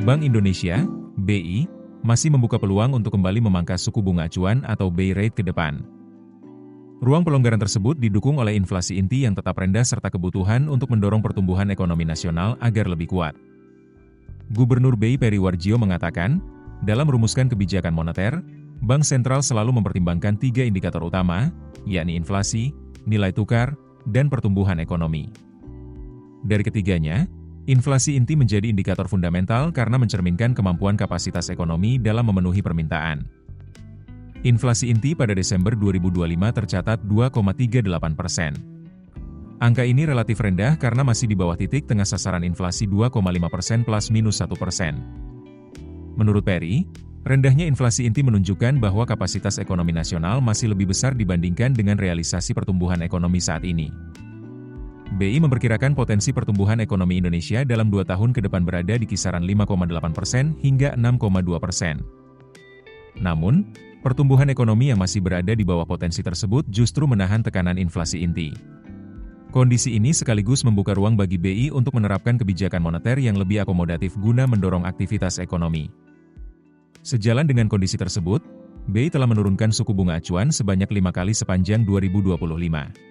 Bank Indonesia, BI, masih membuka peluang untuk kembali memangkas suku bunga acuan atau BI rate ke depan. Ruang pelonggaran tersebut didukung oleh inflasi inti yang tetap rendah serta kebutuhan untuk mendorong pertumbuhan ekonomi nasional agar lebih kuat. Gubernur BI Peri Warjio mengatakan, dalam merumuskan kebijakan moneter, Bank Sentral selalu mempertimbangkan 3 indikator utama, yakni inflasi, nilai tukar, dan pertumbuhan ekonomi. Dari ketiganya, inflasi inti menjadi indikator fundamental karena mencerminkan kemampuan kapasitas ekonomi dalam memenuhi permintaan. Inflasi inti pada Desember 2025 tercatat 2,38%. Angka ini relatif rendah karena masih di bawah titik tengah sasaran inflasi 2,5% +-1%. Menurut Peri, rendahnya inflasi inti menunjukkan bahwa kapasitas ekonomi nasional masih lebih besar dibandingkan dengan realisasi pertumbuhan ekonomi saat ini. BI memperkirakan potensi pertumbuhan ekonomi Indonesia dalam 2 tahun ke depan berada di kisaran 5,8% hingga 6,2%. Namun, pertumbuhan ekonomi yang masih berada di bawah potensi tersebut justru menahan tekanan inflasi inti. Kondisi ini sekaligus membuka ruang bagi BI untuk menerapkan kebijakan moneter yang lebih akomodatif guna mendorong aktivitas ekonomi. Sejalan dengan kondisi tersebut, BI telah menurunkan suku bunga acuan sebanyak 5 kali sepanjang 2025.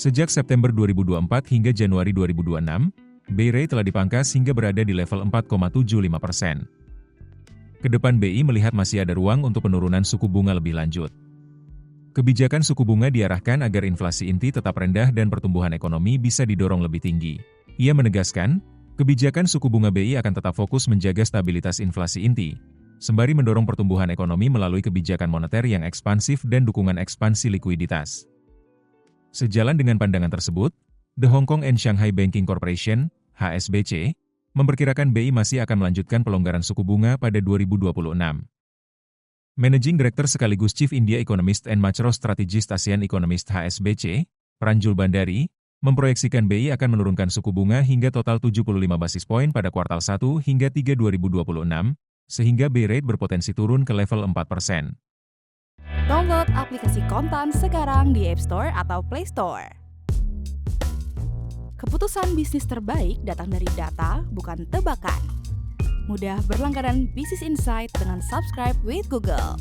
Sejak September 2024 hingga Januari 2026, BI rate telah dipangkas hingga berada di level 4,75%. Kedepan BI melihat masih ada ruang untuk penurunan suku bunga lebih lanjut. Kebijakan suku bunga diarahkan agar inflasi inti tetap rendah dan pertumbuhan ekonomi bisa didorong lebih tinggi. Ia menegaskan, kebijakan suku bunga BI akan tetap fokus menjaga stabilitas inflasi inti, sembari mendorong pertumbuhan ekonomi melalui kebijakan moneter yang ekspansif dan dukungan ekspansi likuiditas. Sejalan dengan pandangan tersebut, The Hong Kong and Shanghai Banking Corporation, HSBC, memperkirakan BI masih akan melanjutkan pelonggaran suku bunga pada 2026. Managing Director sekaligus Chief India Economist and Macro Strategist ASEAN Economist HSBC, Pranjul Bandari, memproyeksikan BI akan menurunkan suku bunga hingga total 75 basis poin pada kuartal 1 hingga 3 2026, sehingga BI rate berpotensi turun ke level 4%. Download aplikasi Kontan sekarang di App Store atau Play Store. Keputusan bisnis terbaik datang dari data, bukan tebakan. Mudah berlangganan Business Insight dengan subscribe with Google.